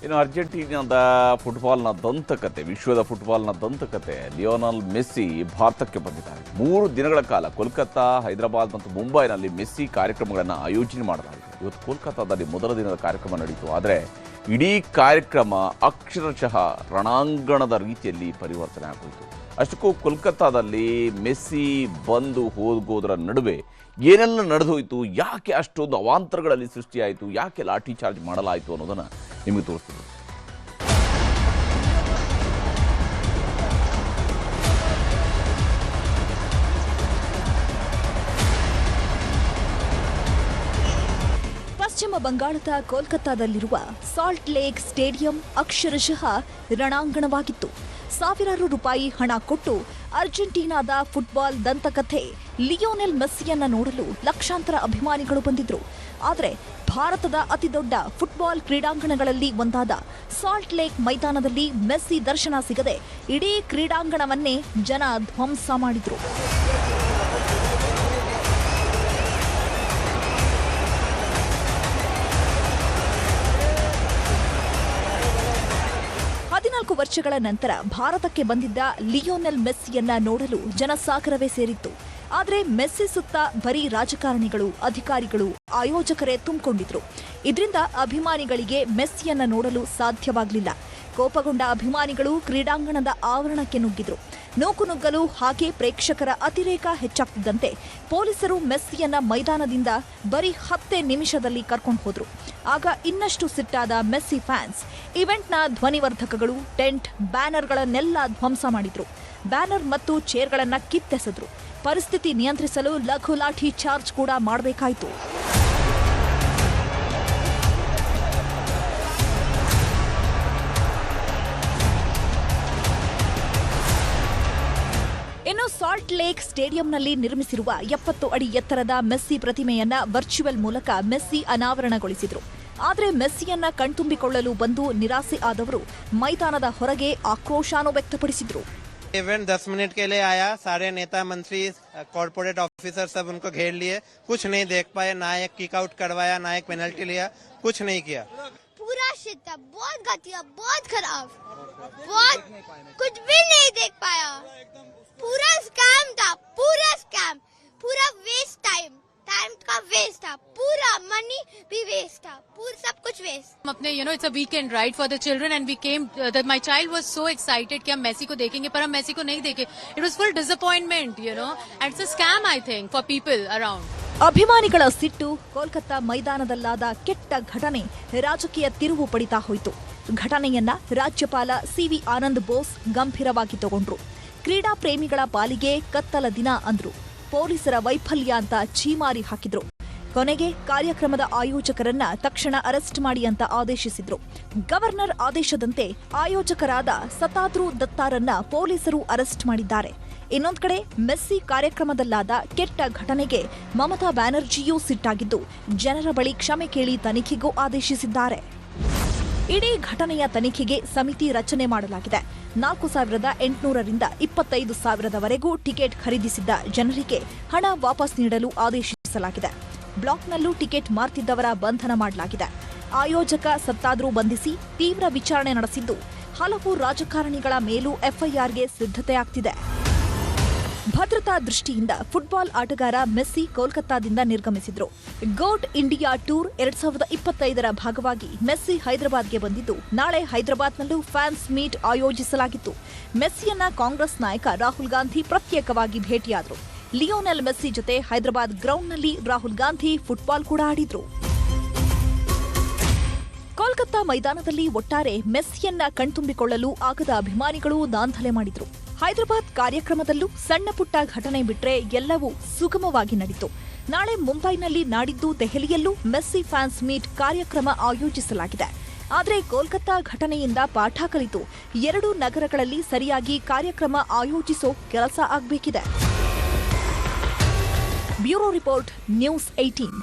ಇನ್ನು ಅರ್ಜೆಂಟೀನಾದ ಫುಟ್ಬಾಲ್ನ ದಂತಕತೆ, ವಿಶ್ವದ ಫುಟ್ಬಾಲ್ನ ದಂತಕತೆ Lionel Messi ಭಾರತಕ್ಕೆ ಬಂದಿದ್ದಾರೆ. 3 ದಿನಗಳ ಕಾಲ ಕೋಲ್ಕತ್ತಾ, ಹೈದರಾಬಾದ್ ಮತ್ತು ಮುಂಬೈನಲ್ಲಿ ಮೆಸ್ಸಿ ಕಾರ್ಯಕ್ರಮಗಳನ್ನು ಆಯೋಜನೆ ಮಾಡಲಾಗಿದೆ. ಇವತ್ತು ಕೋಲ್ಕತ್ತಾದಲ್ಲಿ ಮೊದಲ ದಿನದ ಕಾರ್ಯಕ್ರಮ ನಡೆಯಿತು. ಆದರೆ ಇಡೀ ಕಾರ್ಯಕ್ರಮ ಅಕ್ಷರಶಃ ರಣಾಂಗಣದ ರೀತಿಯಲ್ಲಿ ಪರಿವರ್ತನೆ ಆಗೋಯಿತು. ಅಷ್ಟಕ್ಕೂ ಕೋಲ್ಕತ್ತಾದಲ್ಲಿ ಮೆಸ್ಸಿ ಬಂದು ಹೋಗೋದರ ನಡುವೆ ಏನೆಲ್ಲ ನಡೆದೋಯ್ತು, ಯಾಕೆ ಅಷ್ಟೊಂದು ಅವಾಂತರಗಳಲ್ಲಿ ಸೃಷ್ಟಿಯಾಯಿತು, ಯಾಕೆ ಲಾಠಿ ಚಾರ್ಜ್ ಮಾಡಲಾಯಿತು ಅನ್ನೋದನ್ನು ನಿಮಗೆ ತೋರಿಸ್ತೀವಿ. ಪಶ್ಚಿಮ ಬಂಗಾಳದ ಕೋಲ್ಕತ್ತಾದಲ್ಲಿರುವ ಸಾಲ್ಟ್ ಲೇಕ್ ಸ್ಟೇಡಿಯಂ ಅಕ್ಷರಶಃ ರಣಾಂಗಣವಾಗಿತ್ತು. ಸಾವಿರಾರು ರೂಪಾಯಿ ಹಣ ಕೊಟ್ಟು ಅರ್ಜೆಂಟೀನಾದ ಫುಟ್ಬಾಲ್ ದಂತಕಥೆ ಲಿಯೋನೆಲ್ ಮೆಸ್ಸಿಯನ್ನ ನೋಡಲು ಲಕ್ಷಾಂತರ ಅಭಿಮಾನಿಗಳು ಬಂದಿದ್ರು. ಆದರೆ ಭಾರತದ ಅತಿದೊಡ್ಡ ಫುಟ್ಬಾಲ್ ಕ್ರೀಡಾಂಗಣಗಳಲ್ಲಿ ಒಂದಾದ ಸಾಲ್ಟ್ ಲೇಕ್ ಮೈದಾನದಲ್ಲಿ ಮೆಸ್ಸಿ ದರ್ಶನ ಸಿಗದೆ ಇಡೀ ಕ್ರೀಡಾಂಗಣವನ್ನೇ ಜನ ಧ್ವಂಸ ಮಾಡಿದ್ರು. ವರ್ಷಗಳ ನಂತರ ಭಾರತಕ್ಕೆ ಬಂದಿದ್ದ ಲಿಯೋನೆಲ್ ಮೆಸ್ಸಿಯನ್ನ ನೋಡಲು ಜನಸಾಗರವೇ ಸೇರಿತ್ತು. ಆದರೆ ಮೆಸ್ಸಿ ಸುತ್ತ ಬರೀ ರಾಜಕಾರಣಿಗಳು, ಅಧಿಕಾರಿಗಳು, ಆಯೋಜಕರೇ ತುಂಬಿಕೊಂಡಿದ್ರು. ಇದರಿಂದ ಅಭಿಮಾನಿಗಳಿಗೆ ಮೆಸ್ಸಿಯನ್ನ ನೋಡಲು ಸಾಧ್ಯವಾಗಲಿಲ್ಲ. ಕೋಪಗೊಂಡ ಅಭಿಮಾನಿಗಳು ಕ್ರೀಡಾಂಗಣದ ಆವರಣಕ್ಕೆ ನುಗ್ಗಿದ್ರು. ನೂಕುನುಗ್ಗಲು ಹಾಗೆ ಪ್ರೇಕ್ಷಕರ ಅತಿರೇಕ ಹೆಚ್ಚಾಗ್ತಿದ್ದಂತೆ ಪೊಲೀಸರು ಮೆಸ್ಸಿಯನ್ನ ಮೈದಾನದಿಂದ ಬರೀ 10 ನಿಮಿಷದಲ್ಲಿ ಕರ್ಕೊಂಡು ಹೋದ್ರು. ಆಗ ಇನ್ನಷ್ಟು ಸಿಟ್ಟಾದ ಮೆಸ್ಸಿ ಫ್ಯಾನ್ಸ್ ಇವೆಂಟ್ನ ಧ್ವನಿವರ್ಧಕಗಳು, ಟೆಂಟ್, ಬ್ಯಾನರ್ಗಳನ್ನೆಲ್ಲ ಧ್ವಂಸ ಮಾಡಿದ್ರು. ಬ್ಯಾನರ್ ಮತ್ತು ಚೇರ್ಗಳನ್ನ ಕಿತ್ತೆಸೆದ್ರು. ಪರಿಸ್ಥಿತಿ ನಿಯಂತ್ರಿಸಲು ಲಘು ಲಾಠಿ ಚಾರ್ಜ್ ಕೂಡ ಮಾಡಬೇಕಾಯಿತು. ಇನ್ನು ಸಾಲ್ಟ್ ಲೇಕ್ ಸ್ಟೇಡಿಯಂನಲ್ಲಿ ನಿರ್ಮಿಸಿರುವ 70 ಅಡಿ ಎತ್ತರದ ಮೆಸ್ಸಿ ಪ್ರತಿಮೆಯನ್ನ ವರ್ಚುವಲ್ ಮೂಲಕ ಮೆಸ್ಸಿ ಅನಾವರಣಗೊಳಿಸಿದ್ರು. ಆದರೆ ಮೆಸ್ಸಿಯನ್ನ ಕಣ್ತುಂಬಿಕೊಳ್ಳಲು ಬಂದು ನಿರಾಸೆ ಆದವರು ಮೈದಾನದ ಹೊರಗೆ ಆಕ್ರೋಶಾನು ವ್ಯಕ್ತಪಡಿಸಿದ್ರು. इवेंट 10 मिनट के लिए आया, सारे नेता मंत्री कॉर्पोरेट ऑफिसर सब उनको घेर लिए, कुछ नहीं देख पाए, ना एक किक आउट करवाया, ना एक पेनल्टी लिया, कुछ नहीं किया. पूरा शिट था, बहुत घटिया, बहुत खराब, बहुत कुछ भी नहीं देख पाया. पूरा स्कैम था, पूरा स्कैम, पूरा वेस्ट टाइम का वेस्ट था, पूरा मनी भी वेस्ट था, पूरा सब कुछ वेस्ट. अपने it's a weekend right for the children and we came that my child was so excited कि हम मेसी को देखेंगे, पर हम मेसी को नहीं देखे. It was full disappointment, and it's a scam I think for people around. ಅಭಿಮಾನಿಗಳ ಸಿಟ್ಟು, ಕೋಲ್ಕತ್ತಾ ಮೈದಾನದಲ್ಲಾದ ಕೆಟ್ಟ ಘಟನೆ ರಾಜಕೀಯ ತಿರುವು ಪಡಿತಾ ಹೋಯಿತು. ಘಟನೆಯನ್ನ ರಾಜ್ಯಪಾಲ ಸಿವಿ ಆನಂದ್ ಬೋಸ್ ಗಂಭೀರವಾಗಿ ತಗೊಂಡ್ರು. ಕ್ರೀಡಾ ಪ್ರೇಮಿಗಳ ಪಾಲಿಗೆ ಕತ್ತಲ ದಿನ ಅಂದ್ರು. ಪೊಲೀಸರ ವೈಫಲ್ಯ ಅಂತ ಛೀಮಾರಿ ಹಾಕಿದ್ರು. ಕೊನೆಗೆ ಕಾರ್ಯಕ್ರಮದ ಆಯೋಜಕರನ್ನ ತಕ್ಷಣ ಅರೆಸ್ಟ್ ಮಾಡಿ ಅಂತ ಆದೇಶಿಸಿದ್ರು. ಗವರ್ನರ್ ಆದೇಶದಂತೆ ಆಯೋಜಕರಾದ ಸತಾದ್ರು ದತ್ತಾರನ್ನ ಪೊಲೀಸರು ಅರೆಸ್ಟ್ ಮಾಡಿದ್ದಾರೆ. ಇನ್ನೊಂದು ಕಡೆ ಮೆಸ್ಸಿ ಕಾರ್ಯಕ್ರಮದಲ್ಲಾದ ಕೆಟ್ಟ ಘಟನೆಗೆ ಮಮತಾ ಬ್ಯಾನರ್ಜಿಯೂ ಸಿಟ್ಟಾಗಿದ್ದು ಜನರ ಬಳಿ ಕ್ಷಮೆ ಕೇಳಿ ತನಿಖೆಗೂ ಆದೇಶಿಸಿದ್ದಾರೆ. ಇಡೀ ಘಟನೆಯ ತನಿಖೆಗೆ ಸಮಿತಿ ರಚನೆ ಮಾಡಲಾಗಿದೆ. 4,800ರಿಂದ 25,000ವರೆಗೂ ಟಿಕೆಟ್ ಖರೀದಿಸಿದ್ದ ಜನರಿಗೆ ಹಣ ವಾಪಸ್ ನೀಡಲು ಆದೇಶಿಸಲಾಗಿದೆ. ಬ್ಲಾಕ್ನಲ್ಲೂ ಟಿಕೆಟ್ ಮಾರ್ತಿದ್ದವರ ಬಂಧನ ಮಾಡಲಾಗಿದೆ. ಆಯೋಜಕ ಸತ್ತಾದ್ರೂ ಬಂಧಿಸಿ ತೀವ್ರ ವಿಚಾರಣೆ ನಡೆಸಿದ್ದು ಹಲವು ರಾಜಕಾರಣಿಗಳ ಮೇಲೂ ಎಫ್ಐಆರ್ಗೆ ಸಿದ್ಧತೆ ಆಗ್ತಿದೆ. ಭದ್ರತಾ ದೃಷ್ಟಿಯಿಂದ ಫುಟ್ಬಾಲ್ ಆಟಗಾರ ಮೆಸ್ಸಿ ಕೋಲ್ಕತ್ತಾದಿಂದ ನಿರ್ಗಮಿಸಿದ್ರು. ಗೋಟ್ ಇಂಡಿಯಾ ಟೂರ್ 2025ರ ಭಾಗವಾಗಿ ಮೆಸ್ಸಿ ಹೈದರಾಬಾದ್ಗೆ ಬಂದಿದ್ದು, ನಾಳೆ ಹೈದರಾಬಾದ್ನಲ್ಲೂ ಫ್ಯಾನ್ಸ್ ಮೀಟ್ ಆಯೋಜಿಸಲಾಗಿತ್ತು. ಮೆಸ್ಸಿಯನ್ನ ಕಾಂಗ್ರೆಸ್ ನಾಯಕ ರಾಹುಲ್ ಗಾಂಧಿ ಪ್ರತ್ಯೇಕವಾಗಿ ಭೇಟಿಯಾದರು. ಲಿಯೋನೆಲ್ ಮೆಸ್ಸಿ ಜೊತೆ ಹೈದರಾಬಾದ್ ಗ್ರೌಂಡ್ನಲ್ಲಿ ರಾಹುಲ್ ಗಾಂಧಿ ಫುಟ್ಬಾಲ್ ಕೂಡ ಆಡಿದ್ರು. ಕೋಲ್ಕತ್ತಾ ಮೈದಾನದಲ್ಲಿ ಒಟ್ಟಾರೆ ಮೆಸ್ಸಿಯನ್ನ ಕಣ್ತುಂಬಿಕೊಳ್ಳಲು ಆಗದ ಅಭಿಮಾನಿಗಳು ದಾಂಧಲೆ ಮಾಡಿದ್ರು. ಹೈದರಾಬಾದ್ ಕಾರ್ಯಕ್ರಮದಲ್ಲೂ ಸಣ್ಣ ಪುಟ್ಟ ಘಟನೆ ಬಿಟ್ರೆ ಎಲ್ಲವೂ ಸುಗಮವಾಗಿ ನಡೆಯಿತು. ನಾಳೆ ಮುಂಬೈನಲ್ಲಿ, ನಾಡಿದ್ದು ದೆಹಲಿಯಲ್ಲೂ ಮೆಸ್ಸಿ ಫ್ಯಾನ್ಸ್ ಮೀಟ್ ಕಾರ್ಯಕ್ರಮ ಆಯೋಜಿಸಲಾಗಿದೆ. ಆದರೆ ಕೋಲ್ಕತ್ತಾ ಘಟನೆಯಿಂದ ಪಾಠ ಕಲಿತು 2 ನಗರಗಳಲ್ಲಿ ಸರಿಯಾಗಿ ಕಾರ್ಯಕ್ರಮ ಆಯೋಜಿಸೋ ಕೆಲಸ ಆಗಬೇಕಿದೆ. Bureau report, news 18.